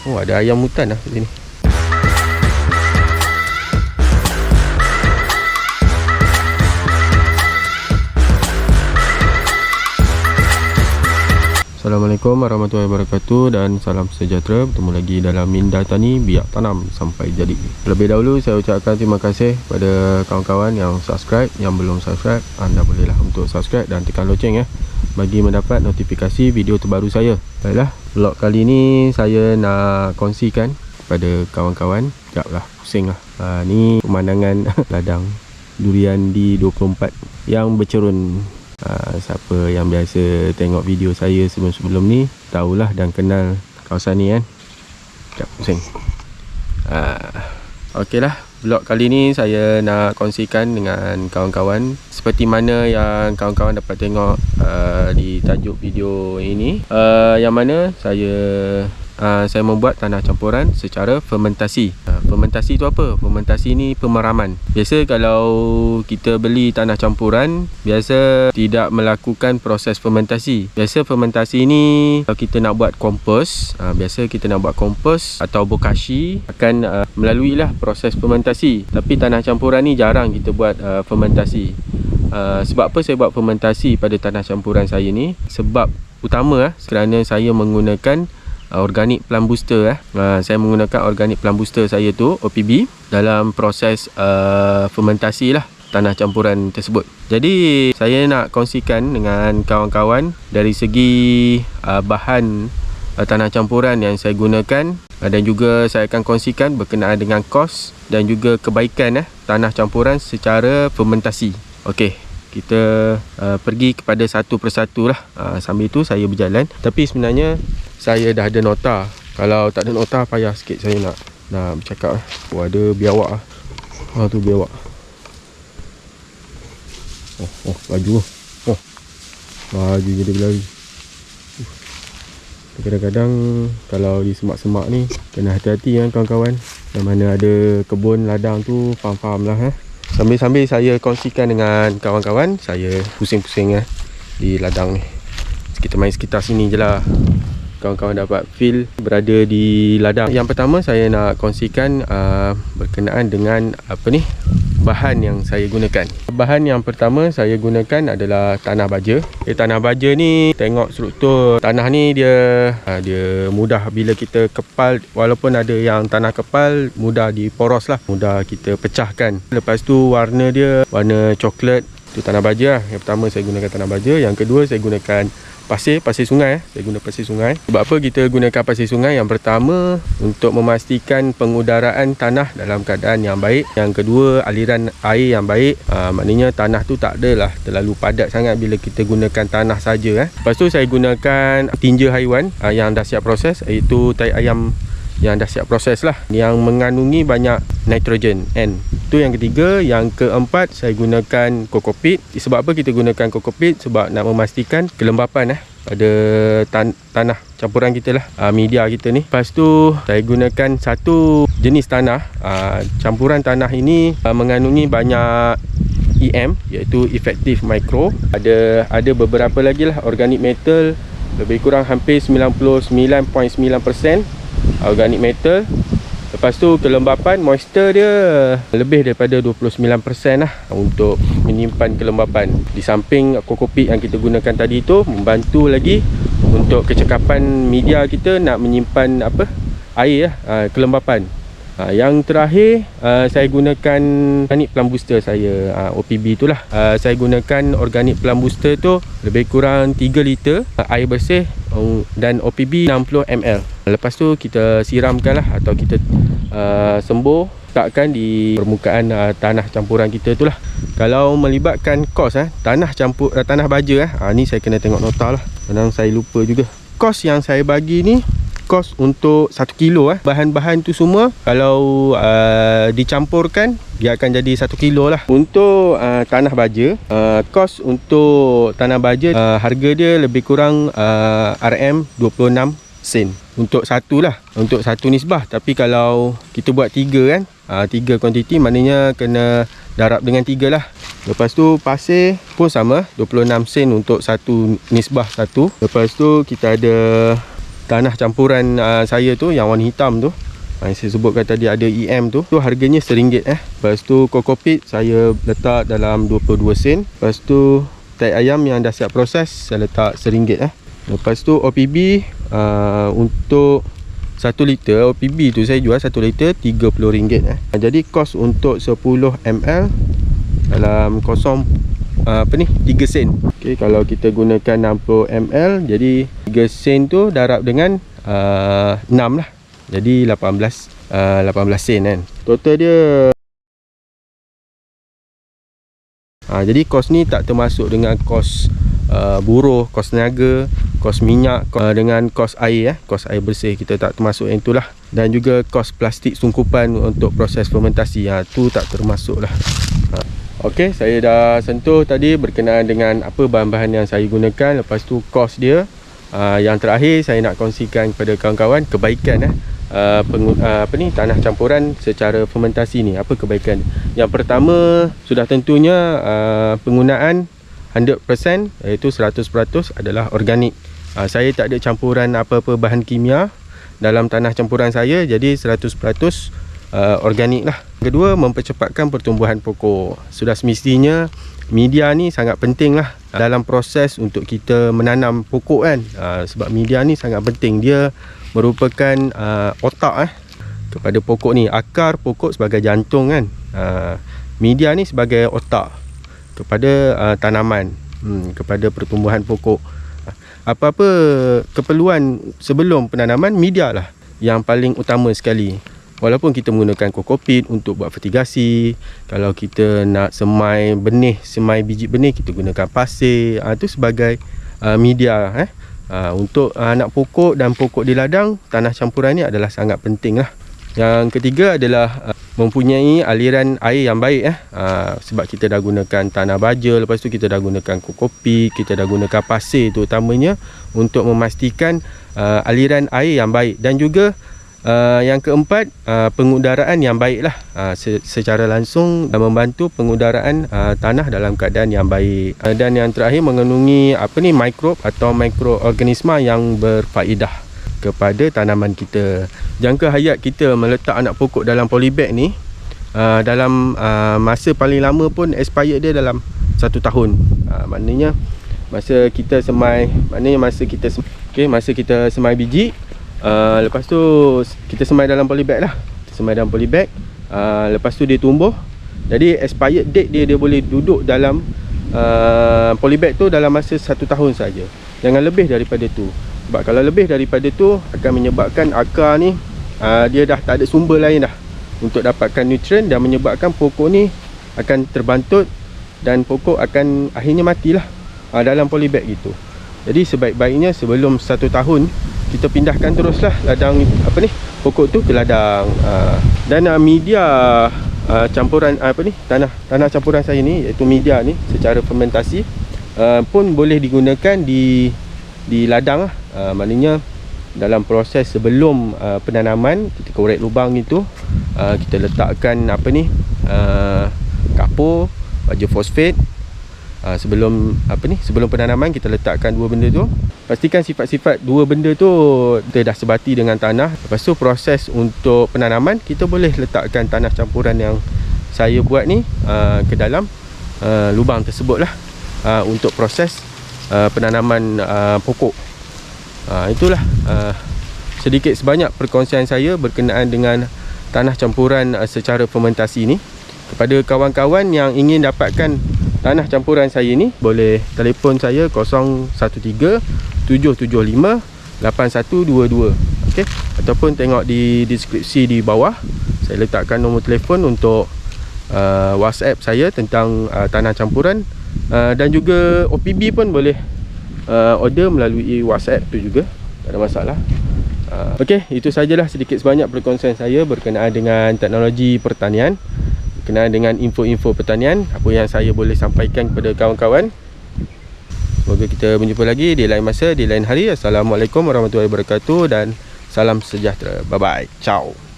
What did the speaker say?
Oh, ada ayam hutan lah kat sini. Assalamualaikum warahmatullahi wabarakatuh dan salam sejahtera. Bertemu lagi dalam Minda Tani Biak Tanam Sampai Jadi. Terlebih dahulu saya ucapkan terima kasih pada kawan-kawan yang subscribe. Yang belum subscribe, anda bolehlah untuk subscribe dan tekan loceng ya, bagi mendapat notifikasi video terbaru saya. Baiklah, vlog kali ni saya nak kongsikan kepada kawan-kawan. Sekejap lah, pusing lah. Ni pemandangan ladang durian di 24 yang bercerun. Siapa yang biasa tengok video saya sebelum-sebelum ni tahulah dan kenal kawasan ni kan. Sekejap, pusing. Okey lah, vlog kali ni saya nak kongsikan dengan kawan-kawan seperti mana yang kawan-kawan dapat tengok di tajuk video ini, yang mana saya membuat tanah campuran secara fermentasi. Fermentasi tu apa? Fermentasi ni pemeraman. Biasa kalau kita beli tanah campuran, biasa tidak melakukan proses fermentasi. Biasa fermentasi ni kalau kita nak buat kompos, biasa kita nak buat kompos atau bokashi akan melalui lah proses fermentasi. Tapi tanah campuran ni jarang kita buat fermentasi. Sebab apa saya buat fermentasi pada tanah campuran saya ni? Sebab utama kerana saya menggunakan organic plant booster. Saya menggunakan organic plant booster saya tu, OPB, dalam proses fermentasi lah tanah campuran tersebut. Jadi saya nak kongsikan dengan kawan-kawan dari segi bahan tanah campuran yang saya gunakan, dan juga saya akan kongsikan berkenaan dengan kos dan juga kebaikan tanah campuran secara fermentasi. Okey, kita pergi kepada satu persatu lah. Sambil tu saya berjalan. Tapi sebenarnya saya dah ada nota. Kalau tak ada nota payah sikit saya nak bercakap. Oh, ada biawak lah. Tu biawak. Baju. Baju jadi berlari. Kadang-kadang kalau di semak-semak ni kena hati-hati kan kawan-kawan. Yang mana ada kebun ladang tu, faham-faham lah. Sambil-sambil saya kongsikan dengan kawan-kawan, saya pusing-pusing di ladang ni. Kita main sekitar sini je lah, kawan-kawan dapat feel berada di ladang. Yang pertama saya nak kongsikan berkenaan dengan bahan yang saya gunakan. Bahan yang pertama saya gunakan adalah tanah baja. Tanah baja ni, tengok struktur tanah ni dia mudah bila kita kepal. Walaupun ada yang tanah kepal, mudah diporos lah, mudah kita pecahkan. Lepas tu warna dia warna coklat, tu tanah baja lah. Yang pertama saya gunakan tanah baja. Yang kedua saya gunakan pasir sungai. Saya guna pasir sungai. Sebab apa kita gunakan pasir sungai? Yang pertama, untuk memastikan pengudaraan tanah dalam keadaan yang baik. Yang kedua, aliran air yang baik. Maknanya tanah tu tak adalah terlalu padat sangat bila kita gunakan tanah saja. Lepas tu saya gunakan tinja haiwan yang dah siap proses, iaitu tai ayam yang dah siap proses lah, yang mengandungi banyak nitrogen N. Itu yang ketiga. Yang keempat, saya gunakan kokopit. Sebab apa kita gunakan kokopit? Sebab nak memastikan kelembapan pada tanah campuran kita lah, media kita ni. Lepas tu saya gunakan satu jenis tanah. Campuran tanah ini mengandungi banyak EM, iaitu effective micro. Ada beberapa lagi lah organic metal, lebih kurang hampir 99.9% organic metal. Lepas tu kelembapan moisture dia lebih daripada 29% lah untuk menyimpan kelembapan. Di samping kokopit yang kita gunakan tadi tu, membantu lagi untuk kecekapan media kita nak menyimpan air kelembapan. Yang terakhir, saya gunakan organic plant booster saya, OPB tu lah. Saya gunakan organic plant booster tu lebih kurang 3 liter air bersih dan OPB 60 ml. Lepas tu kita siramkan lah, atau kita sembuh, letakkan di permukaan tanah campuran kita tu lah. Kalau melibatkan kos tanah baja ni saya kena tengok nota lah, kadang saya lupa juga. Kos yang saya bagi ni, kos untuk 1 kilo bahan-bahan tu semua kalau dicampurkan dia akan jadi 1 kilo lah. Untuk tanah baja, kos untuk tanah baja harga dia lebih kurang RM 26 sen untuk satu lah, untuk satu nisbah. Tapi kalau kita buat 3 3 kuantiti, maknanya kena darab dengan 3 lah. Lepas tu pasir pun sama, 26 sen untuk satu nisbah satu. Lepas tu kita ada tanah campuran saya tu yang warna hitam tu, yang saya sebutkan tadi ada EM tu harganya RM1. Lepas tu kokopit saya letak dalam 22 sen. Lepas tu tai ayam yang dah siap proses saya letak RM1. Lepas tu OPB untuk 1 liter OPB tu saya jual 1 liter RM30. Jadi kos untuk 10 ml dalam kosong 3 sen. Okey, kalau kita gunakan 60 ml jadi 3 sen tu darab dengan 6 lah. Jadi 18 sen kan. Total dia jadi kos ni tak termasuk dengan kos buruh, kos tenaga, kos minyak, dengan kos air kos air bersih, kita tak termasuk yang itulah. Dan juga kos plastik sungkupan untuk proses fermentasi, tu tak termasuk lah. Okey, saya dah sentuh tadi berkenaan dengan apa bahan-bahan yang saya gunakan. Lepas tu kos dia. Yang terakhir saya nak kongsikan kepada kawan-kawan kebaikan tanah campuran secara fermentasi ni. Apa kebaikan? Yang pertama sudah tentunya penggunaan 100% iaitu 100% adalah organik. Saya tak ada campuran apa-apa bahan kimia dalam tanah campuran saya, jadi 100% organik lah. Kedua, mempercepatkan pertumbuhan pokok. Sudah semestinya media ni sangat penting lah dalam proses untuk kita menanam pokok kan. Sebab media ni sangat penting, dia merupakan otak kepada pokok ni. Akar pokok sebagai jantung kan, media ni sebagai otak kepada tanaman, kepada pertumbuhan pokok. Apa-apa keperluan sebelum penanaman, media lah yang paling utama sekali. Walaupun kita menggunakan kokopit untuk buat fertigasi, kalau kita nak semai benih, semai biji benih, kita gunakan pasir, itu sebagai media untuk anak pokok dan pokok di ladang. Tanah campuran ni adalah sangat penting lah. Yang ketiga adalah mempunyai aliran air yang baik sebab kita dah gunakan tanah baja, lepas tu kita dah gunakan kokopit, kita dah gunakan pasir terutamanya untuk memastikan aliran air yang baik. Dan juga yang keempat, pengudaraan yang baik lah, secara langsung membantu pengudaraan tanah dalam keadaan yang baik. Dan yang terakhir, mengandungi mikrob atau mikroorganisma yang berfaedah kepada tanaman kita. Jangka hayat kita meletak anak pokok dalam polybag ni, dalam masa paling lama pun expired dia dalam 1 tahun. Maknanya masa kita semai, masa kita semai biji, lepas tu kita semai dalam polybag lah. Kita semai dalam polybag, lepas tu dia tumbuh. Jadi expired date dia boleh duduk dalam polybag tu dalam masa 1 tahun saja. Jangan lebih daripada tu. Sebab kalau lebih daripada tu akan menyebabkan akar ni dia dah tak ada sumber lain dah untuk dapatkan nutrien, dan menyebabkan pokok ni akan terbantut dan pokok akan akhirnya matilah dalam polybag gitu. Jadi sebaik-baiknya sebelum 1 tahun kita pindahkan teruslah ladang pokok tu ke ladang. Dan media campuran tanah campuran saya ni, iaitu media ni secara fermentasi pun boleh digunakan di ladang lah. Maknanya dalam proses sebelum penanaman, kita korek lubang itu, kita letakkan kapur, baja fosfat. Sebelum penanaman kita letakkan dua benda tu. Pastikan sifat-sifat dua benda tu kita dah sebati dengan tanah. Lepas tu proses untuk penanaman, kita boleh letakkan tanah campuran yang saya buat ni ke dalam lubang tersebut lah, untuk proses penanaman pokok. Itulah sedikit sebanyak perkongsian saya berkenaan dengan tanah campuran secara fermentasi ni. Kepada kawan-kawan yang ingin dapatkan tanah campuran saya ni, boleh telefon saya 013-775-8122. Okey, ataupun tengok di deskripsi di bawah, saya letakkan nombor telefon untuk WhatsApp saya tentang tanah campuran. Dan juga OPB pun boleh order melalui WhatsApp tu juga, tak ada masalah. Okey, itu sajalah sedikit sebanyak perkongsian saya berkenaan dengan teknologi pertanian, berkenaan dengan info-info pertanian, apa yang saya boleh sampaikan kepada kawan-kawan. Semoga kita berjumpa lagi di lain masa, di lain hari. Assalamualaikum warahmatullahi wabarakatuh dan salam sejahtera. Bye bye. Ciao.